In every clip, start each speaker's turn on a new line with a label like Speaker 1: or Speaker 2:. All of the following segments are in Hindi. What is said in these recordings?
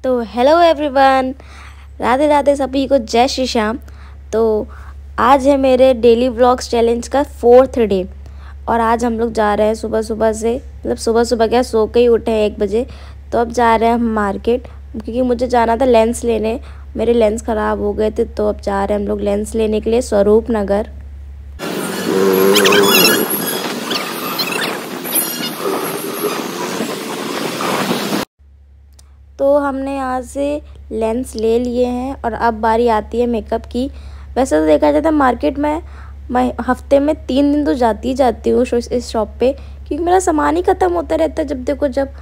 Speaker 1: तो हेलो एवरीवन, राधे राधे सभी को, जय श्री श्याम। तो आज है मेरे डेली व्लॉग्स चैलेंज का 4th डे और आज हम लोग जा रहे हैं सुबह सुबह से, मतलब सुबह सुबह क्या, सो के ही उठे हैं 1 बजे। तो अब जा रहे हैं हम मार्केट, क्योंकि मुझे जाना था लेंस लेने। मेरे लेंस ख़राब हो गए थे, तो अब जा रहे हैं हम लोग लेंस लेने के लिए स्वरूप नगर। तो हमने यहाँ से लेंस ले लिए हैं और अब बारी आती है मेकअप की। वैसे तो देखा जाता है मार्केट में मैं हफ्ते में 3 दिन तो जाती हूँ इस शॉप पे, क्योंकि मेरा सामान ही ख़त्म होता रहता है जब देखो जब।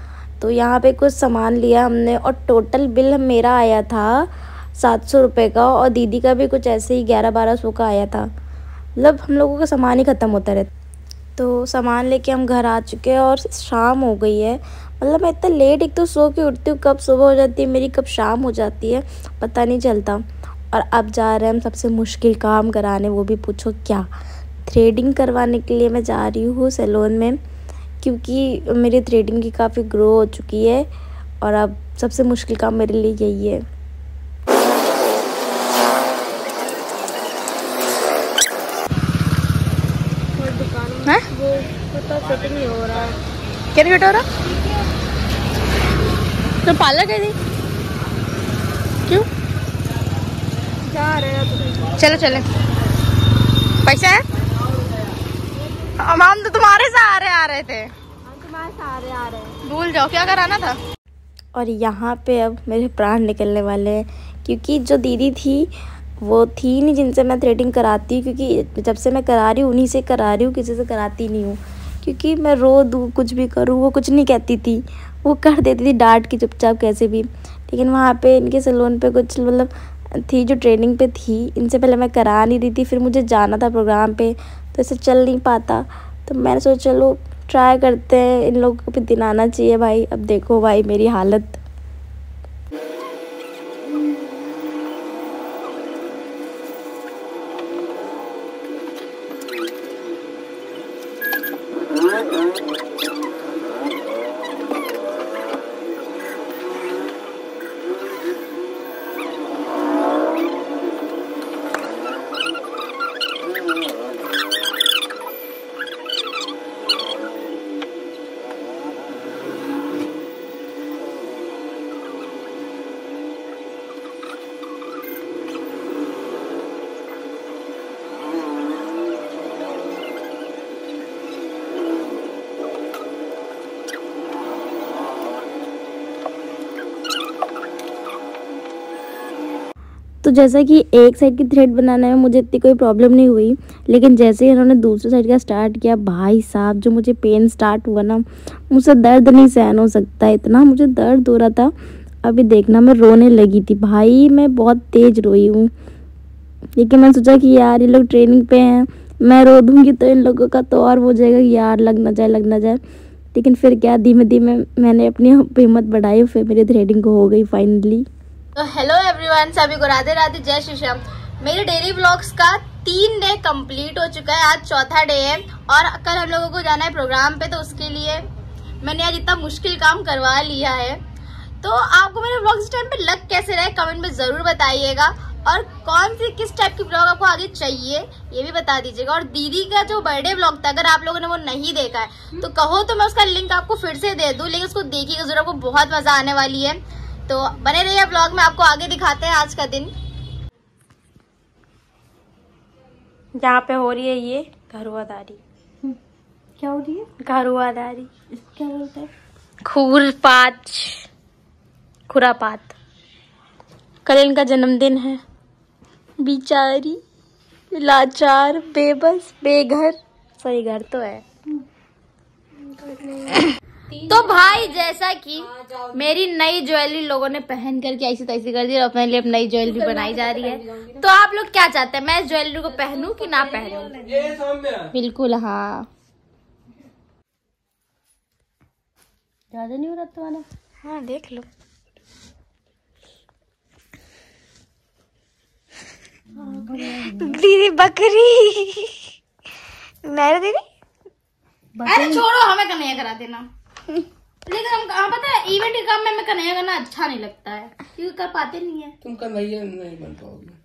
Speaker 1: तो यहाँ पे कुछ सामान लिया हमने और टोटल बिल मेरा आया था 700 रुपये का, और दीदी का भी कुछ ऐसे ही 1100-1200 का आया था। मतलब हम लोगों का सामान ही ख़त्म होता रहता। तो सामान लेके हम घर आ चुके हैं और शाम हो गई है। मतलब मैं इतना लेट, एक तो सो के उठती हूँ, कब सुबह हो जाती है मेरी, कब शाम हो जाती है पता नहीं चलता। और अब जा रहे हैं हम सबसे मुश्किल काम कराने, वो भी पूछो क्या, थ्रेडिंग करवाने के लिए मैं जा रही हूँ सैलून में, क्योंकि मेरी थ्रेडिंग की काफ़ी ग्रो हो चुकी है और अब सबसे मुश्किल काम मेरे लिए यही है।
Speaker 2: है?
Speaker 1: वो पता फिटिंग नहीं हो रहा है।
Speaker 2: क्या नहीं फिट हो रहा? तो पार्लर गई थी क्यों?
Speaker 1: जा रहे हैं
Speaker 2: चलो चले। पैसा है? हम तो तुम्हारे सहारे आ रहे थे।
Speaker 1: हम तुम्हारे सहारे आ रहे हैं।
Speaker 2: भूल जाओ क्या कराना था।
Speaker 1: और यहाँ पे अब मेरे प्राण निकलने वाले हैं, क्योंकि जो दीदी थी वो थी नहीं जिनसे मैं थ्रेडिंग कराती हूँ, क्योंकि जब से मैं करा रही हूँ उन्हीं से करा रही हूँ, किसी से कराती नहीं हूँ। क्योंकि मैं रो दूँ कुछ भी करूँ वो कुछ नहीं कहती थी, वो कर देती थी डांट के चुपचाप कैसे भी। लेकिन वहाँ पे इनके सैलून पे कुछ मतलब थी जो ट्रेनिंग पे थी, इनसे पहले मैं करा नहीं रही थी, फिर मुझे जाना था प्रोग्राम पे तो ऐसे चल नहीं पाता। तो मैंने सोचा चलो ट्राई करते हैं, इन लोगों को भी दिन आना चाहिए भाई। अब देखो भाई मेरी हालत। तो जैसा कि एक साइड की थ्रेड बनाने में मुझे इतनी कोई प्रॉब्लम नहीं हुई, लेकिन जैसे ही इन्होंने दूसरी साइड का स्टार्ट किया, भाई साहब जो मुझे पेन स्टार्ट हुआ ना, मुझसे दर्द नहीं सहन हो सकता, इतना मुझे दर्द हो रहा था। अभी देखना मैं रोने लगी थी भाई, मैं बहुत तेज रोई हूँ। लेकिन मैंने सोचा कि यार ये लोग ट्रेनिंग पे हैं, मैं रो दूँगी तो इन लोगों का तो और हो जाएगा कि यार लग ना जाए। लेकिन फिर क्या, धीमे धीमे मैंने अपनी हिम्मत बढ़ाई, फिर मेरी थ्रेडिंग हो गई फाइनली।
Speaker 2: तो हेलो एवरीवन, सभी को राधे राधे, जय श्री श्याम। मेरे डेली व्लॉग्स का 3 डे कंप्लीट हो चुका है, आज 4था डे है और कल हम लोगों को जाना है प्रोग्राम पे, तो उसके लिए मैंने आज इतना मुश्किल काम करवा लिया है। तो आपको मेरे व्लॉग इस टाइम पे लग कैसे रहे कमेंट में जरूर बताइएगा, और कौन सी किस टाइप की व्लॉग आपको आगे चाहिए ये भी बता दीजिएगा। और दीदी का जो बर्थडे व्लॉग था, अगर आप लोगों ने वो नहीं देखा है तो कहो तो मैं उसका लिंक आपको फिर से दे दूं, लेकिन उसको देखिएगा जरूर, आपको बहुत मजा आने वाली है। तो बने रहिए व्लॉग में, आपको आगे दिखाते हैं आज का दिन।
Speaker 1: जहाँ पे हो रही है ये घरुआदारी।
Speaker 2: क्या हो रही है?
Speaker 1: घरुआदारी
Speaker 2: क्या बोलते हैं?
Speaker 1: खुरापात। कल इनका जन्मदिन है, बेचारी लाचार बेबस बेघर, सही घर तो है।
Speaker 2: तो भाई जैसा कि मेरी नई ज्वेलरी लोगों ने पहन करके ऐसी तैसी कर दी और अपने लिए अब नई ज्वेलरी बनाई जा रही है, तो आप लोग क्या चाहते हैं, मैं इस ज्वेलरी को पहनूं कि ना पहनूं? बिल्कुल हाँ। ज्यादा नहीं हो रहा तुम्हारा?
Speaker 1: हाँ देख लो। दीदी बकरी, नहीं दीदी
Speaker 2: अरे छोड़ो, हमें नहीं करा देना। लेकिन हम पता है इवेंट के काम में हमें कन्हैया करना अच्छा नहीं लगता है क्योंकि कर पाते नहीं है।
Speaker 3: तुम कन्हैया नहीं बन पाओगे।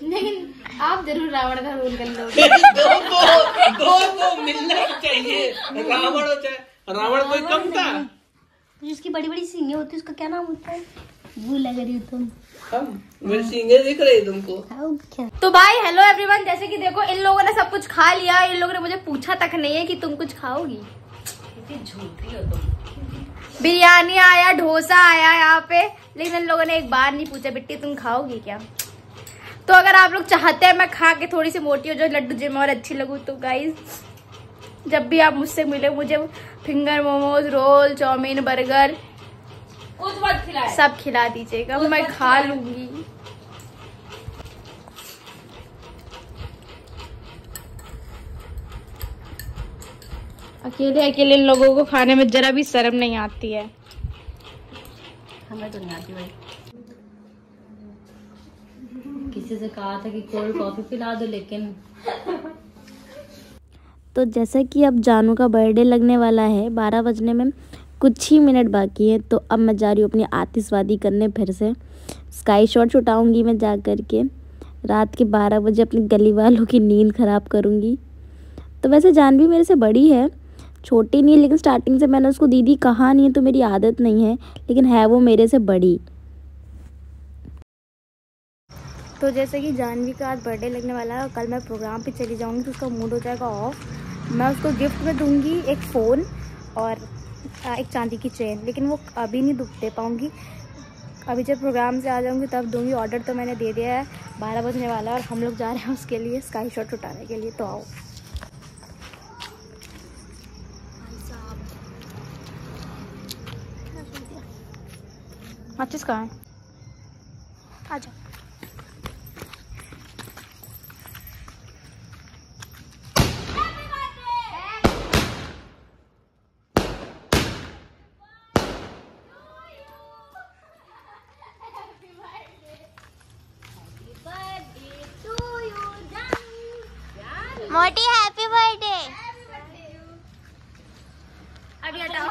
Speaker 2: लेकिन आप जरूर रावण का रोल कर लोगे।
Speaker 3: दो मिलना ही चाहिए। रावण हो चाहे रावण कोई कम था।
Speaker 2: जिसकी बड़ी बड़ी सींगें होती है उसका क्या नाम होता है? वो लग रही हो तुम।
Speaker 3: मेरी सींगें दिख रही तुमको।
Speaker 2: क्या? तो भाई हेलो एवरीवन, जैसे कि देखो इन लोगों ने सब कुछ खा लिया। इन लोगों ने मुझे पूछा तक नहीं है कि तुम कुछ खाओगी। झूठी हो तुम। बिरयानी आया, डोसा आया यहाँ पे, लेकिन इन लोगों ने एक बार नहीं पूछा बिट्टी तुम खाओगी क्या। तो अगर आप लोग चाहते हैं मैं खा के थोड़ी सी मोटी हो जाऊं, लड्डू जिम और अच्छी लगूं, तो गाइस जब भी आप मुझसे मिले मुझे finger momos, roll, chow mein, burger कुछ मत खिलाए, सब खिला दीजिएगा, मैं खा लूंगी। अकेले अकेले इन लोगों को खाने में जरा भी शर्म नहीं आती है।
Speaker 4: हमें तो नहीं आती भाई। किसी से कहा था कि कोल्ड कॉफी पिला दो, लेकिन
Speaker 1: तो जैसा कि अब जानू का बर्थडे लगने वाला है, 12 बजने में कुछ ही मिनट बाकी है, तो अब मैं जा रही हूँ अपनी आतिशबाजी करने। फिर से स्काई शॉट छुटाऊँगी मैं जा कर के। रात के 12 बजे अपनी गली वालों की नींद ख़राब करूँगी। तो वैसे जानवी मेरे से बड़ी है, छोटी नहीं, लेकिन स्टार्टिंग से मैंने उसको दीदी कहा नहीं है, तो मेरी आदत नहीं है, लेकिन है वो मेरे से बड़ी। तो जैसे कि जानवी का आज बर्थडे लगने वाला है और कल मैं प्रोग्राम पे चली जाऊंगी, तो उसका मूड हो जाएगा ऑफ। मैं उसको गिफ्ट में दूंगी एक फ़ोन और एक चांदी की चेन, लेकिन वो अभी नहीं दे पाऊंगी, अभी जब प्रोग्राम से आ जाऊंगी तब दूंगी। ऑर्डर तो मैंने दे दिया है, 12 बजने वाला है और हम लोग जा रहे हैं उसके लिए स्काई शॉट उठाने के लिए। तो आओ। माचिस कहाँ है? आ जाओ।
Speaker 2: मोटी हैप्पी बर्थडे। अभी हटाओ।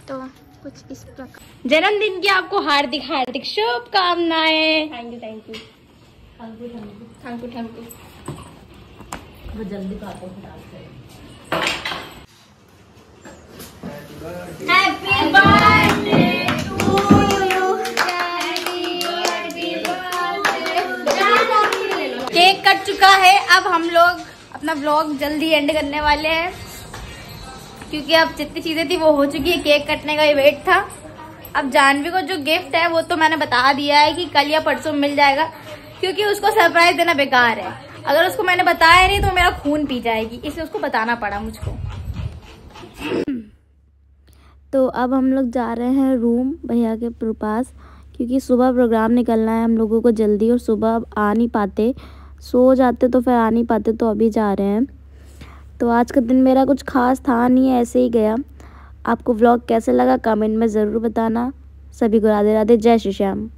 Speaker 2: तो कुछ इस प्रकार जन्मदिन की आपको हार्दिक हार्दिक शुभकामनाएं। Thank you thank you thank you thank you.
Speaker 4: वो जल्दी खाते
Speaker 2: happy birthday to you. Cake cut चुका है, अब हम लोग अपना व्लॉग जल्दी एंड करने वाले हैं, क्योंकि अब जितनी चीजें थी वो हो चुकी है। केक कटने का ही वेट था। अब जानवी को जो गिफ्ट है वो तो मैंने बता दिया है कि कल या परसों मिल जाएगा, क्योंकि उसको सरप्राइज देना बेकार है। अगर उसको मैंने बताया नहीं तो मेरा खून पी जाएगी, इसलिए उसको बताना पड़ा मुझको।
Speaker 1: तो अब हम लोग जा रहे हैं रूम भैया के पास, क्योंकि सुबह प्रोग्राम निकलना है हम लोगों को जल्दी, और सुबह आ नहीं पाते, सो जाते तो फिर आ नहीं पाते, तो अभी जा रहे हैं। तो आज का दिन मेरा कुछ खास था नहीं, ऐसे ही गया। आपको व्लॉग कैसे लगा कमेंट में ज़रूर बताना। सभी को राधे राधे, जय श्री श्याम।